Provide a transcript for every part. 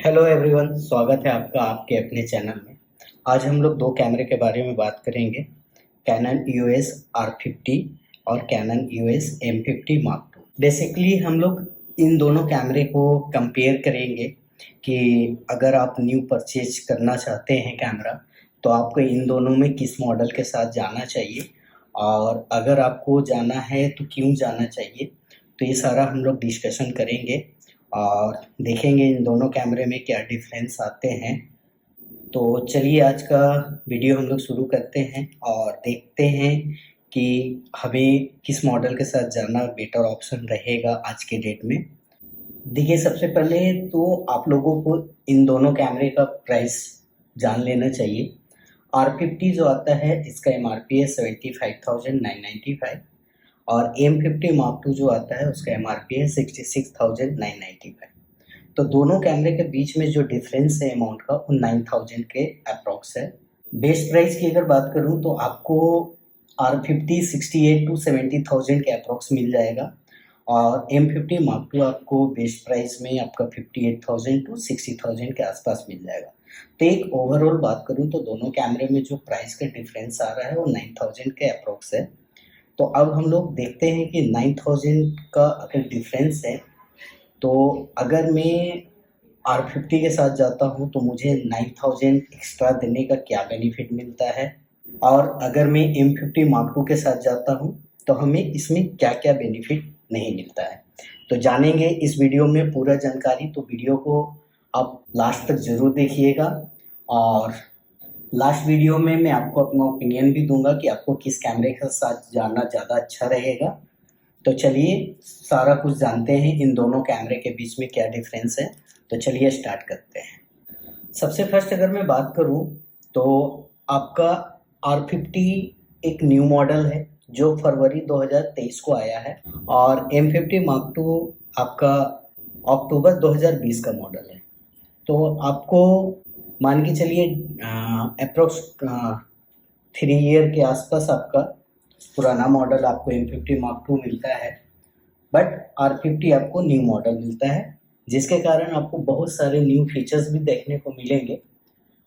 Hello everyone, स्वागत है आपका आपके अपने चैनल में। आज हम लोग दो कैमरे के बारे में बात करेंगे, कैनन EOS R50 और Canon EOS M50 Mark II। Basically हम लोग इन दोनों कैमरे को कंपेयर करेंगे कि अगर आप न्यू परचेज करना चाहते हैं कैमरा तो आपको इन दोनों में किस मॉडल के साथ जाना चाहिए, और अगर आपको जाना है तो क्यों जाना चाहिए। तो ये सारा हम लोग डिस्कशन करेंगे और देखेंगे इन दोनों कैमरे में क्या डिफरेंस आते हैं। तो चलिए आज का वीडियो हम लोग शुरू करते हैं और देखते हैं कि हमें किस मॉडल के साथ जाना बेटर ऑप्शन रहेगा आज के डेट में। देखिए, सबसे पहले तो आप लोगों को इन दोनों कैमरे का प्राइस जान लेना चाहिए। R50 जो आता है इसका MRP है 75,995 और M50 Mark II जो आता है उसका MRP है 66,995। तो दोनों कैमरे के बीच में जो डिफरेंस है अमाउंट का वो 9,000 के अप्रॉक्स है। बेस्ट प्राइस की अगर बात करूं तो आपको R50 68 टू 70,000 के अप्रॉक्स मिल जाएगा और M50 Mark II आपको बेस्ट प्राइस में आपका 58,000 टू 60,000 के आसपास मिल जाएगा। तो एक ओवरऑल बात करूं तो दोनों कैमरे में जो प्राइस का डिफरेंस आ रहा है वो 9,000 के अप्रॉक्स है। तो अब हम लोग देखते हैं कि 9,000 का अगर डिफरेंस है तो अगर मैं R50 के साथ जाता हूँ तो मुझे 9,000 एक्स्ट्रा देने का क्या बेनिफिट मिलता है, और अगर मैं M50 Mark II के साथ जाता हूँ तो हमें इसमें क्या क्या बेनिफिट नहीं मिलता है। तो जानेंगे इस वीडियो में पूरा जानकारी, तो वीडियो को आप लास्ट तक ज़रूर देखिएगा। और लास्ट वीडियो में मैं आपको अपना ओपिनियन भी दूंगा कि आपको किस कैमरे के साथ जाना ज़्यादा अच्छा रहेगा। तो चलिए सारा कुछ जानते हैं इन दोनों कैमरे के बीच में क्या डिफरेंस है। तो चलिए स्टार्ट करते हैं। सबसे फर्स्ट अगर मैं बात करूं तो आपका R50 एक न्यू मॉडल है जो फरवरी 2023 को आया है और M50 Mark II आपका अक्टूबर 2020 का मॉडल है। तो आपको मान के चलिए अप्रोक्स 3 ईयर के आसपास आपका पुराना मॉडल आपको M50 Mark II मिलता है, बट R50 आपको न्यू मॉडल मिलता है, जिसके कारण आपको बहुत सारे न्यू फीचर्स भी देखने को मिलेंगे।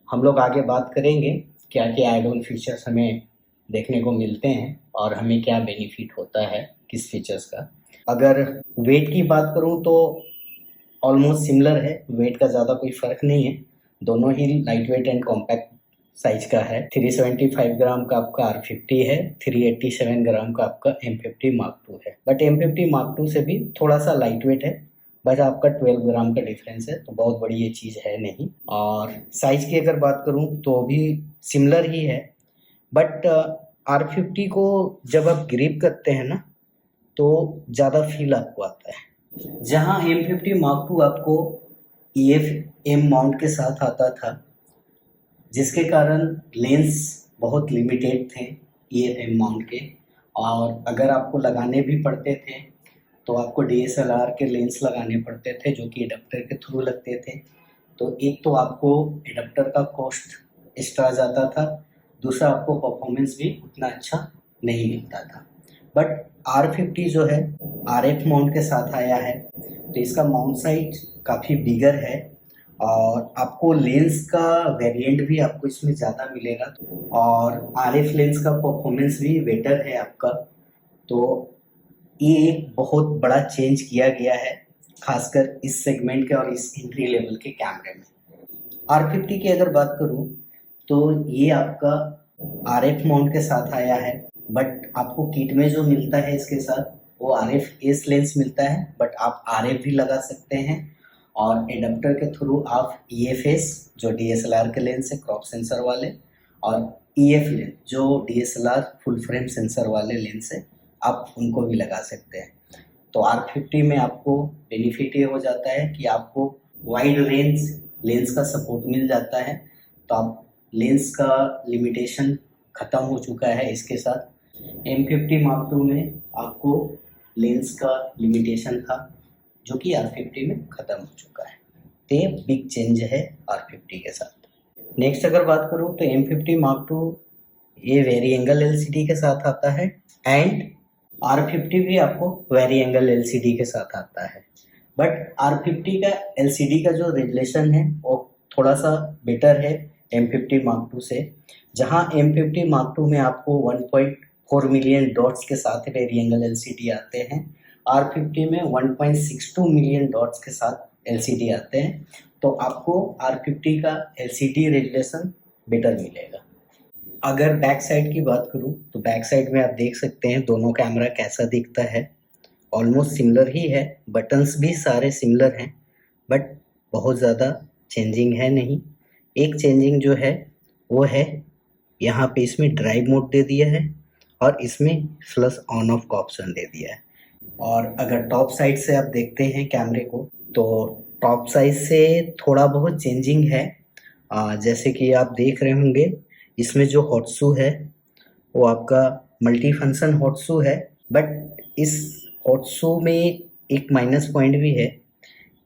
हम लोग आगे बात करेंगे क्या क्या ऐड ऑन फीचर्स हमें देखने को मिलते हैं और हमें क्या बेनिफिट होता है किस फीचर्स का। अगर वेट की बात करूं तो ऑलमोस्ट सिमिलर है, वेट का ज़्यादा कोई फ़र्क नहीं है। दोनों ही light weight and compact size का है। 375 ग्राम का आपका R50 है, 387 ग्राम का आपका M50 Mark II है। बट M50 Mark II से भी थोड़ा सा लाइट वेट है, बस आपका 12 ग्राम का डिफरेंस है, तो बहुत बड़ी ये चीज़ है नहीं। और साइज़ की अगर बात करूँ तो भी सिमिलर ही है, बट R50 को जब आप ग्रिप करते हैं ना तो ज़्यादा फील आपको आता है, जहाँ M50 Mark II आपको EF-M माउंट के साथ आता था, जिसके कारण लेंस बहुत लिमिटेड थे EF-M माउंट के, और अगर आपको लगाने भी पड़ते थे तो आपको DSLR के लेंस लगाने पड़ते थे जो कि एडाप्टर के थ्रू लगते थे। तो एक तो आपको एडाप्टर का कॉस्ट एक्स्ट्रा जाता था, दूसरा आपको परफॉर्मेंस भी उतना अच्छा नहीं मिलता था। बट R50 जो है RF माउंट के साथ आया है, तो इसका माउंट साइज काफ़ी बिगर है और आपको लेंस का वेरिएंट भी आपको इसमें ज़्यादा मिलेगा और RF लेंस का परफॉर्मेंस भी बेटर है आपका। तो ये एक बहुत बड़ा चेंज किया गया है, खासकर इस सेगमेंट के और इस एंट्री लेवल के कैमरे में। R50 की अगर बात करूं तो ये आपका RF माउंट के साथ आया है, बट आपको किट में जो मिलता है इसके साथ वो RF एस लेंस मिलता है, बट आप RF भी लगा सकते हैं और एडाप्टर के थ्रू आप EF-S जो DSLR के लेंस है क्रॉप सेंसर वाले, और EF लेंस जो DSLR फुल फ्रेम सेंसर वाले लेंस है, आप उनको भी लगा सकते हैं। तो R50 में आपको बेनिफिट ये हो जाता है कि आपको वाइड रेंज लेंस का सपोर्ट मिल जाता है, तो आप लेंस का लिमिटेशन ख़त्म हो चुका है इसके साथ। M50 Mark II में आपको लेंस का लिमिटेशन था जो कि R50 में ख़त्म हो चुका है। तो ये बिग चेंज है R50 के साथ। नेक्स्ट अगर बात करूँ तो M50 Mark II ये वेरी एंगल LCD के साथ आता है एंड R50 भी आपको वेरी एंगल LCD के साथ आता है। बट R50 का LCD का जो रेजोल्यूशन है वो थोड़ा सा बेटर है M50 Mark II से। जहाँ M50 Mark II में आपको 1.4 मिलियन डॉट्स के साथ वेरी एंगल LCD आते हैं, R50 में 1.62 मिलियन डॉट्स के साथ LCD आते हैं, तो आपको R50 का LCD रेजोल्यूशन बेटर मिलेगा। अगर बैक साइड की बात करूं तो बैक साइड में आप देख सकते हैं दोनों कैमरा कैसा दिखता है। ऑलमोस्ट सिमिलर ही है, बटन्स भी सारे सिमिलर हैं, बट बहुत ज़्यादा चेंजिंग है नहीं। एक चेंजिंग जो है वो है यहाँ पे इसमें ड्राइव मोड दे दिया है और इसमें फ्लश ऑन ऑफ का ऑप्शन दे दिया है। और अगर टॉप साइड से आप देखते हैं कैमरे को तो टॉप साइड से थोड़ा बहुत चेंजिंग है। जैसे कि आप देख रहे होंगे इसमें जो हॉटसू है वो आपका मल्टी फंक्शन हॉटसू है, बट इस हॉटसू में एक माइनस पॉइंट भी है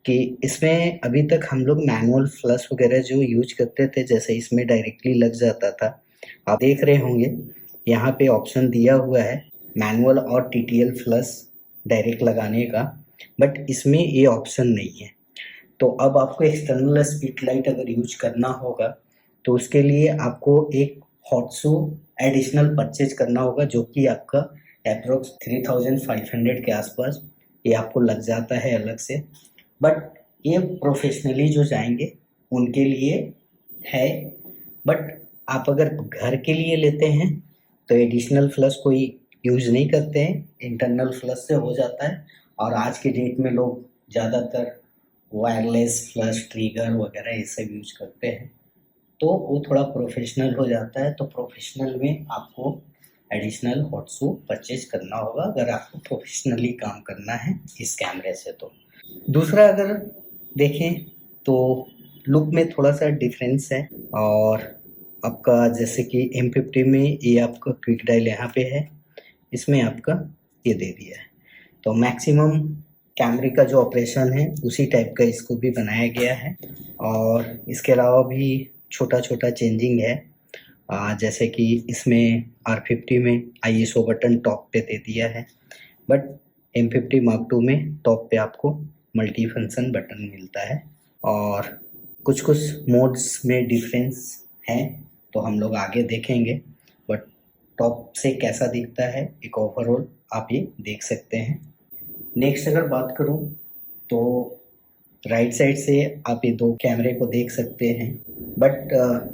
कि इसमें अभी तक हम लोग मैनुअल फ्लश वगैरह जो यूज करते थे, जैसे इसमें डायरेक्टली लग जाता था। आप देख रहे होंगे यहाँ पे ऑप्शन दिया हुआ है मैनुअल और TTL फ्लश डायरेक्ट लगाने का, बट इसमें ये ऑप्शन नहीं है। तो अब आपको एक्सटर्नल स्पीड लाइट अगर यूज करना होगा तो उसके लिए आपको एक हॉटसू एडिशनल परचेज करना होगा, जो कि आपका अप्रोक्स 3500 के आसपास ये आपको लग जाता है अलग से। बट ये प्रोफेशनली जो जाएंगे उनके लिए है, बट आप अगर घर के लिए लेते हैं तो एडिशनल फ्लश कोई यूज नहीं करते हैं, इंटरनल फ्लश से हो जाता है। और आज के डेट में लोग ज़्यादातर वायरलेस फ्लश ट्रिगर वगैरह ये सब यूज करते हैं, तो वो थोड़ा प्रोफेशनल हो जाता है। तो प्रोफेशनल में आपको एडिशनल हॉटसू परचेज करना होगा अगर आपको प्रोफेशनली काम करना है इस कैमरे से। तो दूसरा अगर देखें तो लुक में थोड़ा सा डिफरेंस है, और आपका जैसे कि M50 में ये आपका क्विक डायल यहाँ पे है, इसमें आपका ये दे दिया है। तो मैक्सिमम कैमरे का जो ऑपरेशन है उसी टाइप का इसको भी बनाया गया है। और इसके अलावा भी छोटा छोटा चेंजिंग है, जैसे कि इसमें R50 में ISO बटन टॉप पे दे दिया है, बट M50 Mark II में टॉप पे आपको मल्टी फंक्शन बटन मिलता है। और कुछ कुछ मोड्स में डिफरेंस है तो हम लोग आगे देखेंगे, बट टॉप से कैसा दिखता है एक ओवरऑल आप ये देख सकते हैं। नेक्स्ट अगर बात करूं तो राइट साइड से आप ये दो कैमरे को देख सकते हैं, बट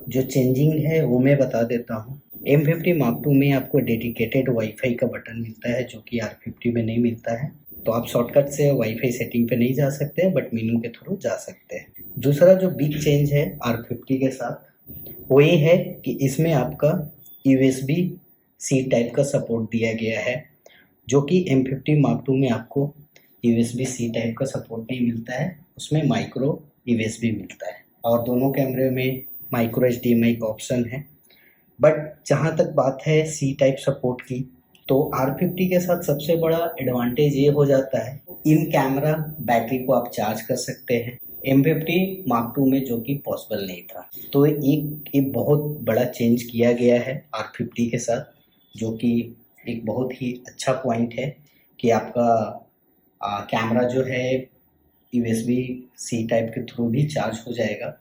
जो चेंजिंग है वो मैं बता देता हूँ। M50 Mark II में आपको डेडिकेटेड वाईफाई का बटन मिलता है, जो कि R50 में नहीं मिलता है। तो आप शॉर्टकट से वाईफाई सेटिंग पे नहीं जा सकते, बट मेनू के थ्रू जा सकते हैं। दूसरा जो बिग चेंज है R50 के साथ वो ये है कि इसमें आपका USB-C टाइप का सपोर्ट दिया गया है, जो कि M50 Mark II में आपको USB-C टाइप का सपोर्ट नहीं मिलता है, उसमें माइक्रो USB मिलता है। और दोनों कैमरे में माइक्रो HDMI का ऑप्शन है। बट जहाँ तक बात है C टाइप सपोर्ट की, तो R50 के साथ सबसे बड़ा एडवांटेज ये हो जाता है इन कैमरा बैटरी को आप चार्ज कर सकते हैं, M50 Mark II में जो कि पॉसिबल नहीं था। तो एक बहुत बड़ा चेंज किया गया है R50 के साथ, जो कि एक बहुत ही अच्छा पॉइंट है कि आपका कैमरा जो है USB-C टाइप के थ्रू भी चार्ज हो जाएगा,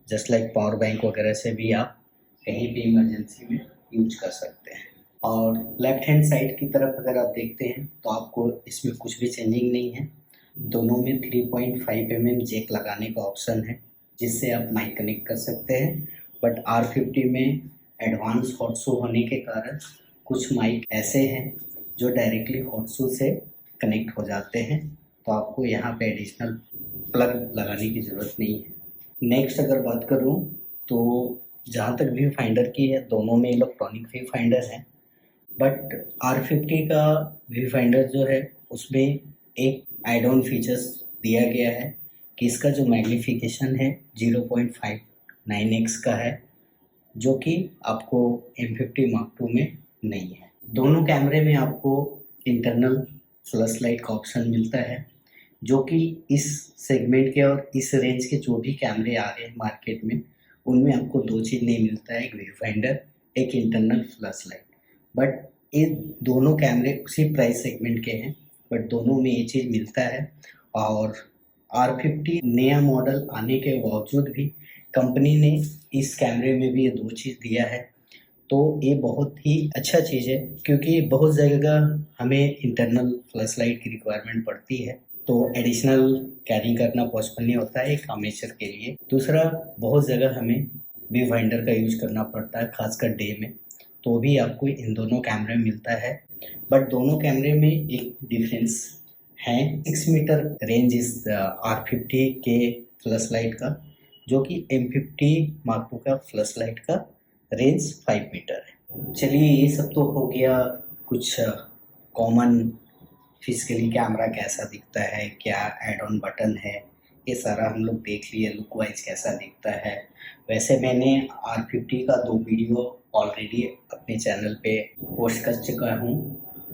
जस्ट लाइक पावर बैंक वगैरह से भी आप कहीं भी इमरजेंसी में यूज कर सकते हैं। और लेफ्ट हैंड साइड की तरफ अगर आप देखते हैं तो आपको इसमें कुछ भी चेंजिंग नहीं है। दोनों में 3.5 mm जैक लगाने का ऑप्शन है, जिससे आप माइक कनेक्ट कर सकते हैं। बट R50 में एडवांस हॉटसू होने के कारण कुछ माइक ऐसे हैं जो डायरेक्टली हॉटसू से कनेक्ट हो जाते हैं, तो आपको यहाँ पे एडिशनल प्लग लगाने की ज़रूरत नहीं है। नेक्स्ट अगर बात करूँ तो जहाँ तक व्यू फाइंडर की है, दोनों में इलेक्ट्रॉनिक व्यू फाइंडर है, बट R50 का व्यू फाइंडर जो है उसमें एक एड ऑन फीचर्स दिया गया है कि इसका जो मैग्नीफिकेशन है 0.59x का है, जो कि आपको M50 Mark II में नहीं है। दोनों कैमरे में आपको इंटरनल फ्लश लाइट का ऑप्शन मिलता है, जो कि इस सेगमेंट के और इस रेंज के जो भी कैमरे आ रहे हैं मार्केट में उनमें आपको दो चीज़ नहीं मिलता है, एक व्यू फाइंडर, एक इंटरनल फ्लश लाइट। बट ये दोनों कैमरे उसी प्राइस सेगमेंट के हैं, बट दोनों में ये चीज़ मिलता है। और R50 नया मॉडल आने के बावजूद भी कंपनी ने इस कैमरे में भी ये दो चीज़ दिया है, तो ये बहुत ही अच्छा चीज़ है क्योंकि बहुत जगह हमें इंटरनल फ्लैश लाइट की रिक्वायरमेंट पड़ती है, तो एडिशनल कैरी करना पॉसिबल नहीं होता है एक अमेचर के लिए। दूसरा, बहुत जगह हमें व्यू फाइंडर का यूज करना पड़ता है, खासकर डे में, तो भी आपको इन दोनों कैमरे में मिलता है। बट दोनों कैमरे में एक डिफरेंस है, 6 मीटर रेंज इस R50 के फ्लैश लाइट का, जो कि M50 Mark II का फ्लैश लाइट का रेंज 5 मीटर है। चलिए, ये सब तो हो गया कुछ कॉमन फिजिकली कैमरा कैसा दिखता है, क्या ऐड ऑन बटन है, ये सारा हम लोग देख लिए, लुक वाइज कैसा दिखता है। वैसे मैंने R50 का 2 वीडियो ऑलरेडी अपने चैनल पे पोस्ट कर चुका हूँ,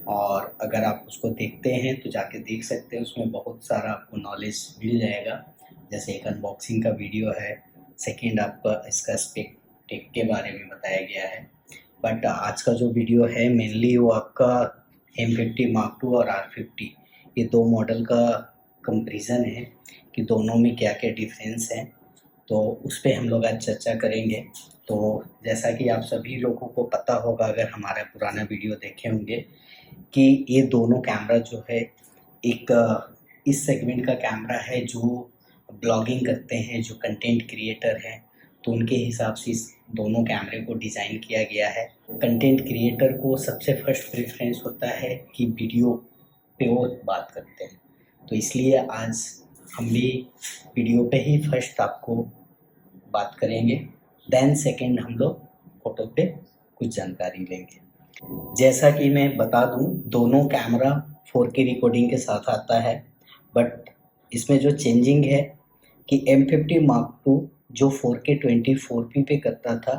और अगर आप उसको देखते हैं तो जाके देख सकते हैं, उसमें बहुत सारा आपको नॉलेज मिल जाएगा। जैसे एक अनबॉक्सिंग का वीडियो है, सेकेंड आपका इसका स्पेक के बारे में बताया गया है। बट आज का जो वीडियो है मेनली वो आपका M50 Mark II और R50 ये दो मॉडल का कंपैरिजन है कि दोनों में क्या क्या डिफरेंस है, तो उस पर हम लोग आज चर्चा करेंगे। तो जैसा कि आप सभी लोगों को पता होगा अगर हमारा पुराना वीडियो देखे होंगे कि ये दोनों कैमरा जो है एक इस सेगमेंट का कैमरा है जो ब्लॉगिंग करते हैं, जो कंटेंट क्रिएटर हैं, तो उनके हिसाब से इस दोनों कैमरे को डिज़ाइन किया गया है। कंटेंट क्रिएटर को सबसे फर्स्ट प्रेफरेंस होता है कि वीडियो पे वो बात करते हैं, तो इसलिए आज हम भी वीडियो पे ही फर्स्ट आपको बात करेंगे, देन सेकंड हम लोग फोटो पे कुछ जानकारी लेंगे। जैसा कि मैं बता दूं, दोनों कैमरा 4K रिकॉर्डिंग के साथ आता है, बट इसमें जो चेंजिंग है कि M50 Mark II जो 4K 24p पे करता था,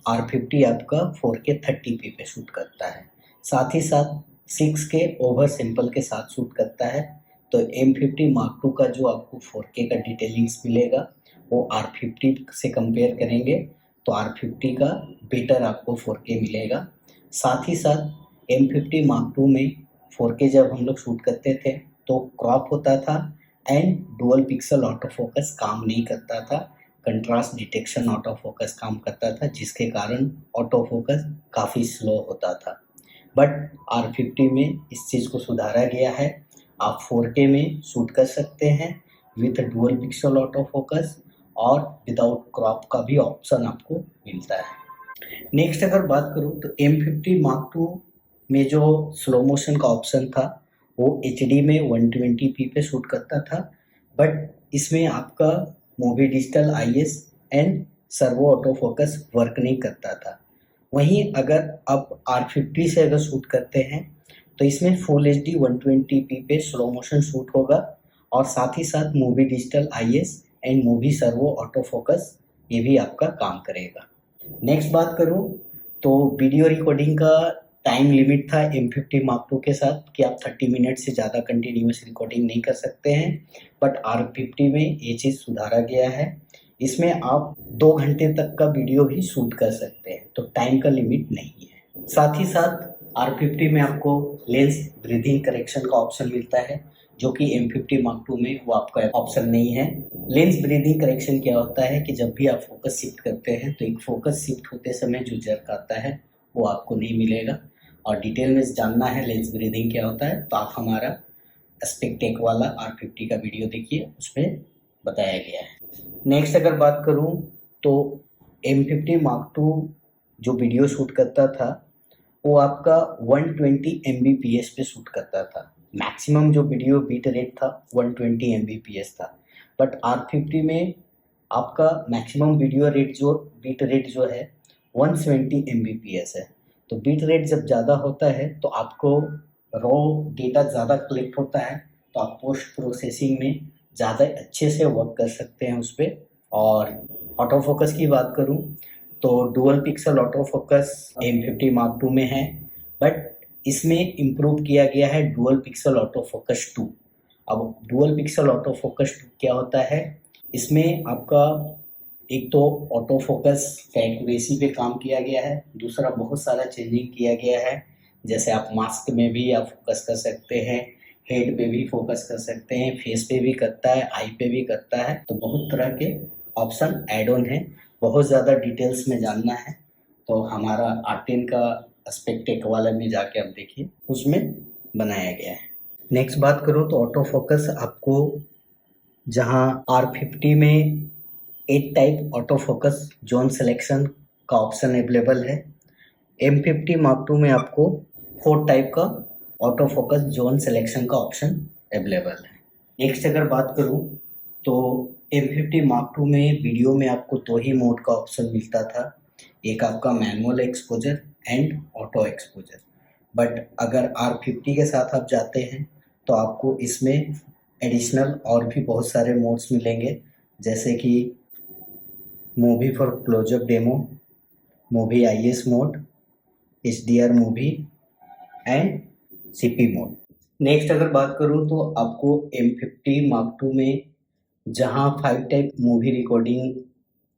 R50 आपका 4K 30p पे शूट करता है, साथ ही साथ 6K ओवर सैंपल के साथ शूट करता है। तो M50 Mark II का जो आपको 4K का डिटेलिंग्स मिलेगा वो R50 से कंपेयर करेंगे तो R50 का बेटर आपको 4K मिलेगा। साथ ही साथ M50 Mark II में 4K जब हम लोग शूट करते थे तो क्रॉप होता था and dual pixel auto focus काम नहीं करता था, कंट्रास्ट डिटेक्शन ऑटो फोकस काम करता था, जिसके कारण ऑटो फोकस काफ़ी स्लो होता था। बट R50 में इस चीज़ को सुधारा गया है, आप 4K में शूट कर सकते हैं with dual pixel auto focus और विदाउट क्रॉप का भी ऑप्शन आपको मिलता है। नेक्स्ट अगर बात करूँ तो M50 Mark II में जो स्लो मोशन का ऑप्शन था वो HD में 120p पे शूट करता था, बट इसमें आपका movie digital IS and servo auto focus work नहीं करता था। वहीं अगर आप R50 से अगर शूट करते हैं तो इसमें फुल HD 120p पे स्लो मोशन शूट होगा, और साथ ही साथ movie digital IS and movie servo auto focus ये भी आपका काम करेगा। नेक्स्ट बात करूँ तो वीडियो रिकॉर्डिंग का टाइम लिमिट था M50 Mark II के साथ कि आप 30 मिनट से ज़्यादा कंटिन्यूस रिकॉर्डिंग नहीं कर सकते हैं, बट R50 में ये चीज़ सुधारा गया है, इसमें आप 2 घंटे तक का वीडियो भी शूट कर सकते हैं, तो टाइम का लिमिट नहीं है। साथ ही साथ R50 में आपको लेंस ब्रीदिंग करेक्शन का ऑप्शन मिलता है, जो कि M50 Mark II में वो आपका ऑप्शन नहीं है। लेंस ब्रीदिंग करेक्शन क्या होता है कि जब भी आप फोकस शिफ्ट करते हैं तो एक फोकस शिफ्ट होते समय जो जर्क आता है वो आपको नहीं मिलेगा, और डिटेल में जानना है लेंस ब्रीदिंग क्या होता है तो आप हमारा स्पेक्टेक वाला R50 का वीडियो देखिए, उसमें बताया गया है। नेक्स्ट अगर बात करूं तो M50 Mark II जो वीडियो शूट करता था वो आपका 120 Mbps पे शूट करता था, मैक्सिमम जो वीडियो बीट रेट था 120 Mbps था, बट R50 में आपका मैक्सिमम वीडियो रेट जो बीट रेट जो है 170 Mbps है। तो बीट रेट जब ज़्यादा होता है तो आपको रॉ डेटा ज़्यादा कलेक्ट होता है, तो आप पोस्ट प्रोसेसिंग में ज़्यादा अच्छे से वर्क कर सकते हैं उस पर। और ऑटो फोकस की बात करूं तो dual pixel auto focus M50 Mark II में है, बट इसमें इम्प्रूव किया गया है डुअल पिक्सल ऑटो फोकस 2। अब डुअल पिक्सल ऑटो फोकस 2 क्या होता है, इसमें आपका एक तो ऑटो फोकस का एक्यूरेसी पे काम किया गया है, दूसरा बहुत सारा चेंजिंग किया गया है, जैसे आप मास्क में भी आप फोकस कर सकते हैं, हेड पे भी फोकस कर सकते हैं, फेस पे भी करता है, आई पे भी करता है। तो बहुत तरह के ऑप्शन ऐड ऑन है। बहुत ज़्यादा डिटेल्स में जानना है तो हमारा R10 का एस्पेक्ट वाला में जाके आप देखिए, उसमें बनाया गया है। नेक्स्ट बात करूँ तो ऑटो फोकस आपको जहाँ R50 में 8 type auto focus zone selection का ऑप्शन अवेलेबल है, M50 Mark II में आपको 4 टाइप का ऑटो फोकस जोन सिलेक्शन का ऑप्शन अवेलेबल है। नेक्स्ट अगर बात करूं तो M50 Mark II में वीडियो में आपको 2 ही मोड का ऑप्शन मिलता था, एक आपका manual exposure and auto exposure. But अगर R50 के साथ आप जाते हैं तो आपको इसमें एडिशनल और भी बहुत सारे मोड्स मिलेंगे, जैसे कि movie for closeup demo, movie IS mode, HDR movie and CP mode. Next अगर बात करूं तो आपको M50 Mark II में जहां 5 टाइप मूवी रिकॉर्डिंग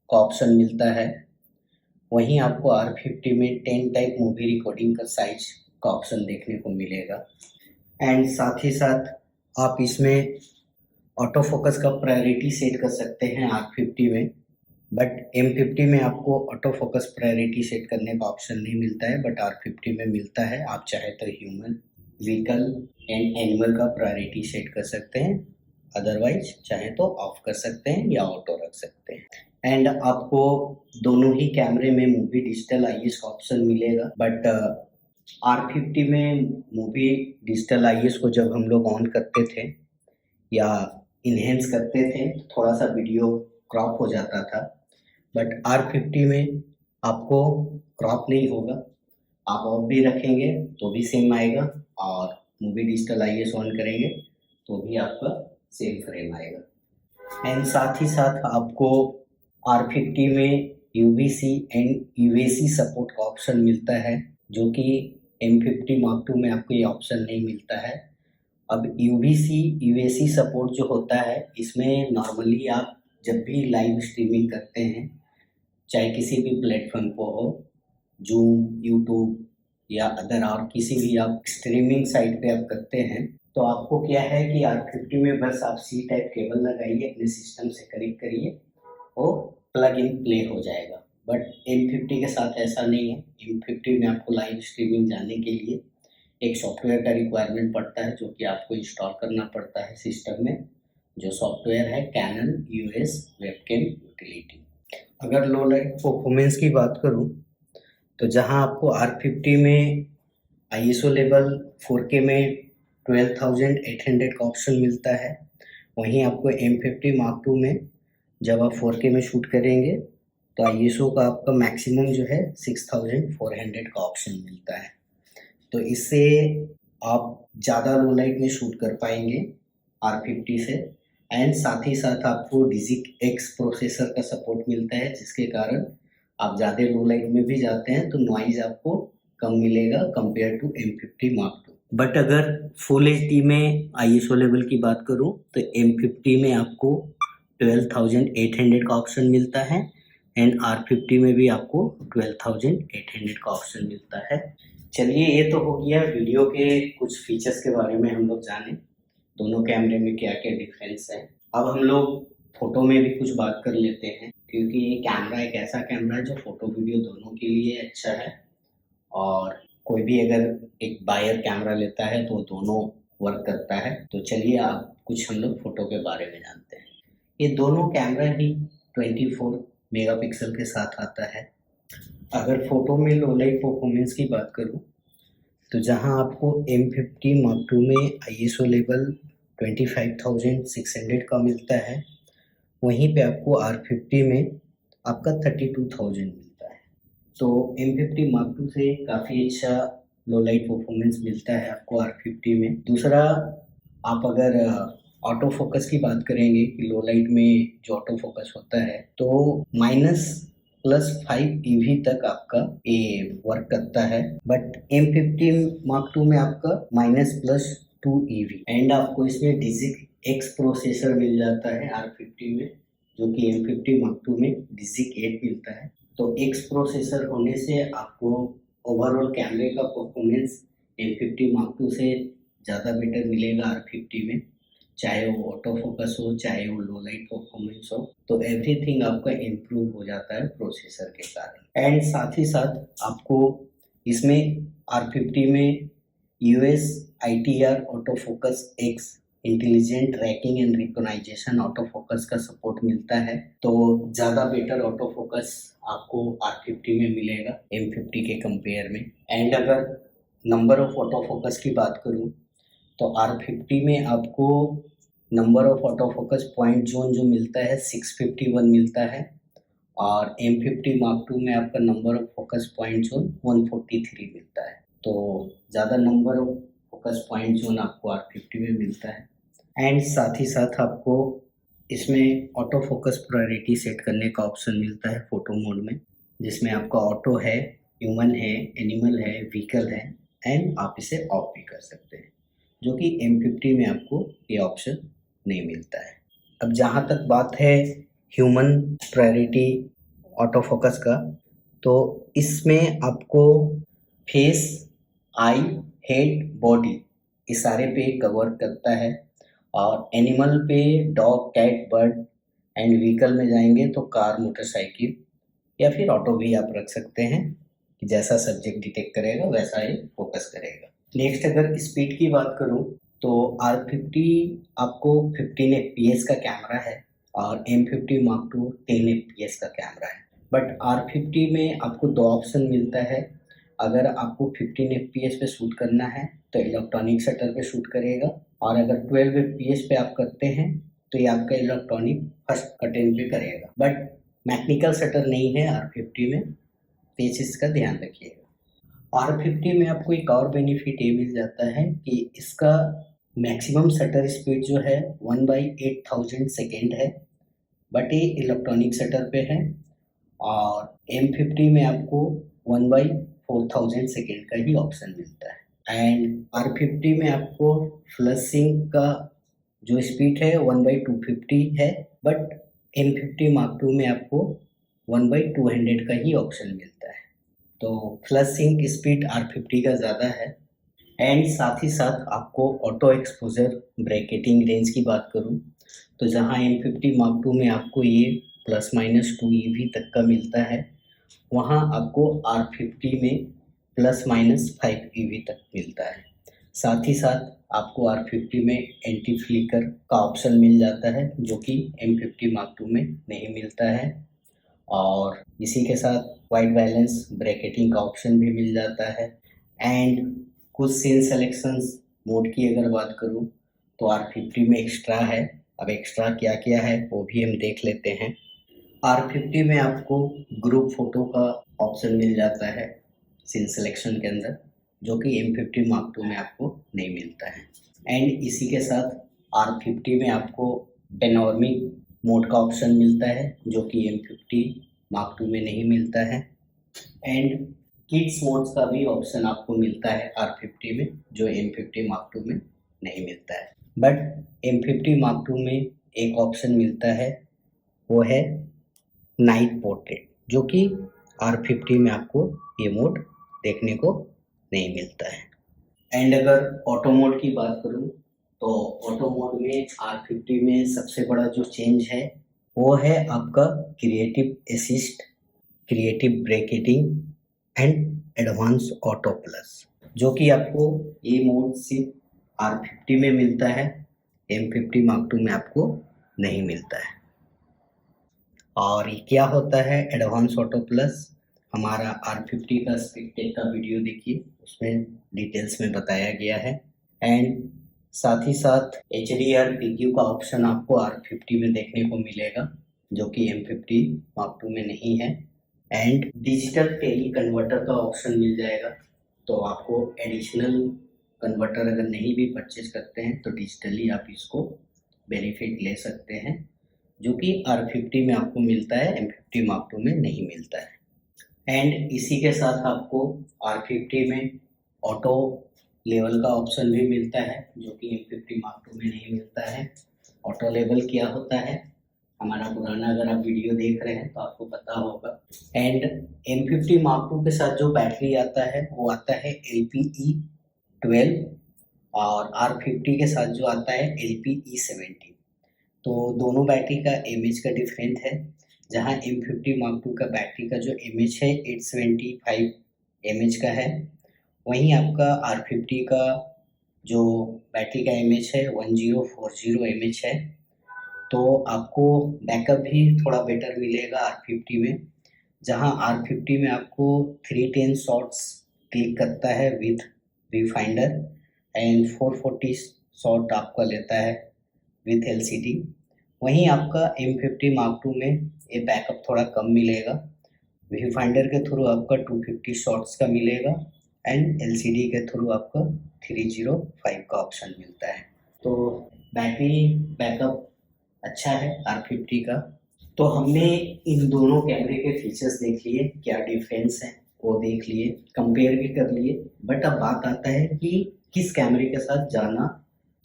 का ऑप्शन मिलता है, वहीं आपको R50 में 10 टाइप मूवी रिकॉर्डिंग का साइज का ऑप्शन देखने को मिलेगा। एंड साथ ही साथ आप इसमें ऑटो फोकस का प्रायोरिटी सेट कर सकते हैं R50 में, बट M50 में आपको ऑटो फोकस प्रायोरिटी सेट करने का ऑप्शन नहीं मिलता है, बट R50 में मिलता है। आप चाहे तो ह्यूमन, व्हीकल एंड एनिमल का प्रायोरिटी सेट कर सकते हैं, अदरवाइज चाहे तो ऑफ कर सकते हैं या ऑटो रख सकते हैं। एंड आपको दोनों ही कैमरे में मूवी डिजिटल IS का ऑप्शन मिलेगा, बट R50 में मूवी डिजिटल IS को जब हम लोग ऑन करते थे या इन्हेंस करते थे तो थोड़ा सा वीडियो क्रॉप हो जाता था, बट R50 में आपको क्रॉप नहीं होगा। आप ऑफ भी रखेंगे तो भी सेम आएगा, और मूवी डिजिटल IS ऑन करेंगे तो भी आपका सेम फ्रेम आएगा। एंड साथ ही साथ आपको R50 में UVC एंड UAC सपोर्ट का ऑप्शन मिलता है, जो कि M50 Mark II में आपको ये ऑप्शन नहीं मिलता है। अब UVC UAC सपोर्ट जो होता है, इसमें नॉर्मली आप जब भी लाइव स्ट्रीमिंग करते हैं, चाहे किसी भी प्लेटफॉर्म को हो, जूम, यूट्यूब या अदर और किसी भी आप स्ट्रीमिंग साइट पे आप करते हैं, तो आपको क्या है कि R50 में बस आप C टाइप केबल लगाइए, अपने सिस्टम से कनेक्ट करिए, वो प्लग इन प्ले हो जाएगा। बट M50 के साथ ऐसा नहीं है। M50 में आपको लाइव स्ट्रीमिंग जाने के लिए एक सॉफ्टवेयर का रिक्वायरमेंट पड़ता है, जो कि आपको इंस्टॉल करना पड़ता है सिस्टम में, जो सॉफ्टवेयर है Canon EOS वेबकैम यूटिलिटी। अगर लो लाइट परफॉर्मेंस की बात करूं तो जहां आपको R50 में ISO लेवल 4K में 12,800 का ऑप्शन मिलता है, वहीं आपको M50 Mark II में जब आप 4K में शूट करेंगे तो ISO का आपका मैक्सिमम जो है 6,400 का ऑप्शन मिलता है। तो इससे आप ज़्यादा लो लाइट में शूट कर पाएंगे R50 से। एंड साथ ही साथ आपको DIGIC X प्रोसेसर का सपोर्ट मिलता है, जिसके कारण आप ज़्यादा लो लाइट में भी जाते हैं तो नॉइज़ आपको कम मिलेगा compare to M50 Mark II। But अगर फुल HD में ISO लेवल की बात करूं तो M50 में आपको 12,800 का ऑप्शन मिलता है, एंड R50 में भी आपको 12,800 का ऑप्शन मिलता है। चलिए, ये तो हो गया वीडियो के कुछ फीचर्स के बारे में हम लोग जाने, दोनों कैमरे में क्या क्या डिफरेंस है। अब हम लोग फोटो में भी कुछ बात कर लेते हैं, क्योंकि ये कैमरा एक ऐसा कैमरा है जो फोटो वीडियो दोनों के लिए अच्छा है, और कोई भी अगर एक बायर कैमरा लेता है तो दोनों वर्क करता है। तो चलिए आप कुछ हम लोग फोटो के बारे में जानते हैं। ये दोनों कैमरा ही 24 मेगापिक्सल के साथ आता है। अगर फोटो में लो लाइट परफॉर्मेंस की बात करूं तो जहां आपको M50 Mark II में ISO लेवल 25,600 का मिलता है, वहीं पे आपको R50 में आपका 32,000 मिलता है। तो M50 Mark II से काफ़ी अच्छा लो लाइट परफॉर्मेंस मिलता है आपको R50 में। दूसरा, आप अगर ऑटो फोकस की बात करेंगे कि लो लाइट में जो ऑटो फोकस होता है, तो -+5 EV तक आपका ये वर्क करता है, बट M50 Mark II में आपका -+2 EV। एंड आपको इसमें DIGIC X प्रोसेसर मिल जाता है R50 में, जो कि M50 Mark II में DIGIC 8 मिलता है। तो X प्रोसेसर होने से आपको ओवरऑल कैमरे का परफॉर्मेंस M50 Mark II से ज़्यादा बेटर मिलेगा R50 में, चाहे वो ऑटो फोकस हो, चाहे वो लो लाइट परफॉर्मेंस हो, तो एवरीथिंग आपका इम्प्रूव हो जाता है प्रोसेसर के कारण। एंड साथ ही साथ आपको इसमें R50 में यूएस ITR auto focus X intelligent tracking and recognisation auto focus का सपोर्ट मिलता है, तो ज़्यादा बेटर ऑटो फोकस आपको R50 में मिलेगा M50 के कंपेयर में। एंड अगर नंबर ऑफ ऑटो फोकस की बात करूं तो R50 में आपको number of auto focus point zone जो मिलता है 651 मिलता है, और M50 Mark II में आपका number of focus point zone 143 मिलता है। तो ज़्यादा number of focus point zone आपको R50 में मिलता है। एंड साथ ही साथ आपको इसमें ऑटो फोकस प्रायोरिटी सेट करने का ऑप्शन मिलता है फोटो मोड में, जिसमें आपका ऑटो है, ह्यूमन है, एनिमल है, व्हीकल है, एंड आप इसे ऑफ भी कर सकते हैं, जो कि M50 में आपको ये ऑप्शन नहीं मिलता है। अब जहाँ तक बात है ह्यूमन प्रायोरिटी ऑटो फोकस का, तो इसमें आपको फेस, आई, हेड, बॉडी इस सारे पे कवर करता है, और एनिमल पे dog, cat, bird, and vehicle में जाएंगे तो कार, मोटरसाइकिल या फिर ऑटो भी आप रख सकते हैं, कि जैसा सब्जेक्ट डिटेक्ट करेगा वैसा ही फोकस करेगा। नेक्स्ट अगर स्पीड की बात करूं तो R50 आपको 15 FPS का कैमरा है और M50 Mark II 10 FPS का कैमरा है। बट R50 में आपको दो ऑप्शन मिलता है। अगर आपको 15 FPS पे शूट करना है तो इलेक्ट्रॉनिक शटर पे शूट करेगा, और अगर 12 FPS पे आप करते हैं तो ये आपका इलेक्ट्रॉनिक फर्स्ट कर्टेन पे करेगा। बट मैकेनिकल शटर नहीं है R50 में, तो इस चीज़ का ध्यान रखिएगा। R50 में आपको एक और बेनिफिट ये मिल जाता है कि इसका मैक्सिमम शटर स्पीड जो है 1/8000 सेकेंड है, बट ये इलेक्ट्रॉनिक शटर पे है, और M50 में आपको 1/4000 सेकेंड का ही ऑप्शन मिलता है। एंड R50 में आपको फ्लशिंग का जो स्पीड है 1/250 है, बट M50 Mark II में आपको 1/200 का ही ऑप्शन मिलता है। तो फ्लशिंग स्पीड R50 का ज़्यादा है। एंड साथ ही साथ आपको ऑटो एक्सपोजर ब्रैकेटिंग रेंज की बात करूं तो जहां M50 Mark II में आपको ये ±2 EV तक का मिलता है, वहां आपको R50 में ±5 EV तक मिलता है। साथ ही साथ आपको R50 में एंटी फ्लिकर का ऑप्शन मिल जाता है, जो कि M50 Mark II में नहीं मिलता है, और इसी के साथ वाइट बैलेंस ब्रैकेटिंग का ऑप्शन भी मिल जाता है। एंड कुछ सीन सेलेक्शंस मोड की अगर बात करूं तो R50 में एक्स्ट्रा है। अब एक्स्ट्रा क्या क्या है वो भी हम देख लेते हैं। R50 में आपको ग्रुप फोटो का ऑप्शन मिल जाता है सीन सिलेक्शन के अंदर, जो कि M50 Mark II में आपको नहीं मिलता है। एंड इसी के साथ R50 में आपको पेनोरमिक मोड का ऑप्शन मिलता है, जो कि M50 Mark II में नहीं मिलता है। एंड किड्स मोड्स का भी ऑप्शन आपको मिलता है R50 में, जो M50 Mark II में नहीं मिलता है। बट M50 Mark II में एक ऑप्शन मिलता है, वो है नाइट पोर्ट्रेट, जो कि R50 में आपको ये मोड देखने को नहीं मिलता है। एंड अगर ऑटो मोड की बात करूं तो ऑटो मोड में R50 में सबसे बड़ा जो चेंज है वो है आपका creative assist, creative bracketing and advance auto plus, जो कि आपको ये मोड सिर्फ R50 में मिलता है, M50 Mark II में आपको नहीं मिलता है। और ये क्या होता है एडवांस ऑटो प्लस? हमारा R50 का स्पीड टेस्ट का वीडियो देखिए, उसमें डिटेल्स में बताया गया है। एंड साथ ही साथ HDR PQ का ऑप्शन आपको R50 में देखने को मिलेगा, जो कि M50 Mark II में नहीं है। एंड डिजिटल टेली कन्वर्टर का ऑप्शन मिल जाएगा, तो आपको एडिशनल कन्वर्टर अगर नहीं भी परचेज करते हैं तो डिजिटली आप इसको बेनिफिट ले सकते हैं, जो कि R50 में आपको मिलता है, M50 Mark II में नहीं मिलता है। एंड इसी के साथ आपको R50 में ऑटो लेवल का ऑप्शन भी मिलता है, जो कि M50 Mark II में नहीं मिलता है। ऑटो लेवल क्या होता है, हमारा पुराना अगर आप वीडियो देख रहे हैं तो आपको पता होगा। एंड M50 Mark II के साथ जो बैटरी आता है वो आता है LPE12 और R50 के साथ जो आता है LP-E70। तो दोनों बैटरी का एमएच का डिफरेंट है। जहाँ M50 Mark II का बैटरी का जो एमएच है 875 एमएच का है, वहीं आपका R50 का जो बैटरी का एमएच है 1040 एमएच है। तो आपको बैकअप भी थोड़ा बेटर मिलेगा R50 में, जहाँ R50 में आपको 310 शॉट्स क्लिक करता है with Vue finder and 440 shot आपका लेता है विथ LCD। वहीं आपका M50 Mark II में ये बैकअप थोड़ा कम मिलेगा, व्यू फाइंडर के थ्रू आपका 250 शॉट्स का मिलेगा एंड LCD के थ्रू आपका 305 का ऑप्शन मिलता है। तो बैटरी बैकअप अच्छा है R50 का। तो हमने इन दोनों कैमरे के फीचर्स देख लिए, क्या डिफरेंस है वो देख लिए, कंपेयर भी कर लिए। बट अब बात आता है कि किस कैमरे के साथ जाना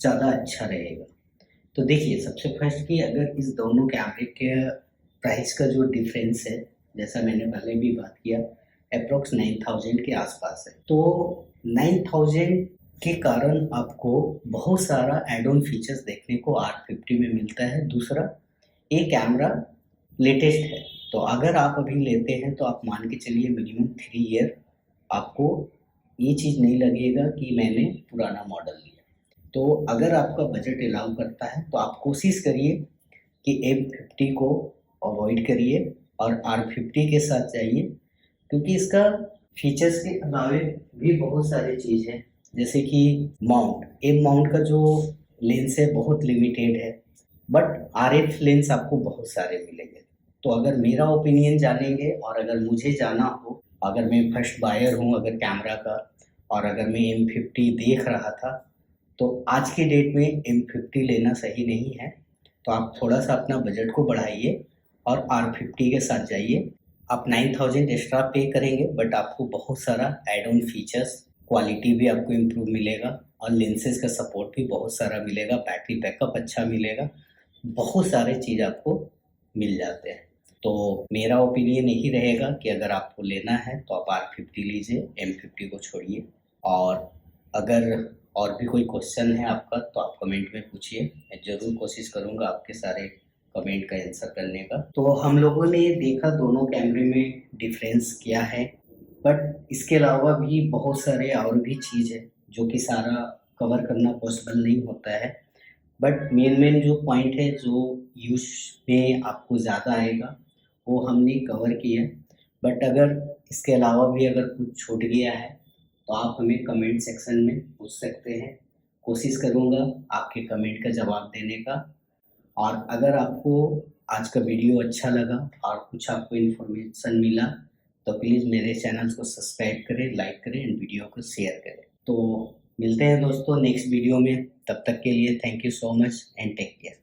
ज़्यादा अच्छा रहेगा। तो देखिए, सबसे फर्स्ट कि अगर इस दोनों कैमरे के प्राइस का जो डिफरेंस है, जैसा मैंने पहले भी बात किया, अप्रोक्स 9000 के आसपास है। तो 9000 के कारण आपको बहुत सारा एड ऑन फीचर्स देखने को R50 में मिलता है। दूसरा, ये कैमरा लेटेस्ट है, तो अगर आप अभी लेते हैं तो आप मान के चलिए मिनिमम 3 ईयर आपको ये चीज़ नहीं लगेगा कि मैंने पुराना मॉडल लिया। तो अगर आपका बजट अलाउ करता है तो आप कोशिश करिए कि M50 को अवॉइड करिए और R50 के साथ जाइए, क्योंकि इसका फीचर्स के अलावे भी बहुत सारी चीज़ है, जैसे कि माउंट का जो लेंस है बहुत लिमिटेड है, बट RF लेंस आपको बहुत सारे मिलेंगे। तो अगर मेरा ओपिनियन जानेंगे और अगर मुझे जाना हो, अगर मैं फर्स्ट बायर हूँ अगर कैमरा का, और अगर मैं M50 देख रहा था, तो आज के डेट में M50 लेना सही नहीं है। तो आप थोड़ा सा अपना बजट को बढ़ाइए और R50 के साथ जाइए। आप 9000 एक्स्ट्रा पे करेंगे, बट आपको बहुत सारा एड ऑन फीचर्स, क्वालिटी भी आपको इम्प्रूव मिलेगा और लेंसेज का सपोर्ट भी बहुत सारा मिलेगा, बैटरी बैकअप अच्छा मिलेगा, बहुत सारे चीज़ आपको मिल जाते हैं। तो मेरा ओपिनियन यही रहेगा कि अगर आपको लेना है तो आप R50 लीजिए, M50 को छोड़िए। और अगर और भी कोई क्वेश्चन है आपका तो आप कमेंट में पूछिए, मैं ज़रूर कोशिश करूँगा आपके सारे कमेंट का आंसर करने का। तो हम लोगों ने देखा दोनों कैमरे में डिफरेंस क्या है, बट इसके अलावा भी बहुत सारे और भी चीज़ है जो कि सारा कवर करना पॉसिबल नहीं होता है। बट मेन जो पॉइंट है जो यूज़ में आपको ज़्यादा आएगा वो हमने कवर किया। बट अगर इसके अलावा भी अगर कुछ छूट गया है तो आप हमें कमेंट सेक्शन में पूछ सकते हैं। कोशिश करूँगा आपके कमेंट का जवाब देने का। और अगर आपको आज का वीडियो अच्छा लगा और कुछ आपको इन्फॉर्मेशन मिला तो प्लीज़ मेरे चैनल को सब्सक्राइब करें, लाइक करें एंड वीडियो को शेयर करें। तो मिलते हैं दोस्तों नेक्स्ट वीडियो में, तब तक के लिए thank you so much and take care.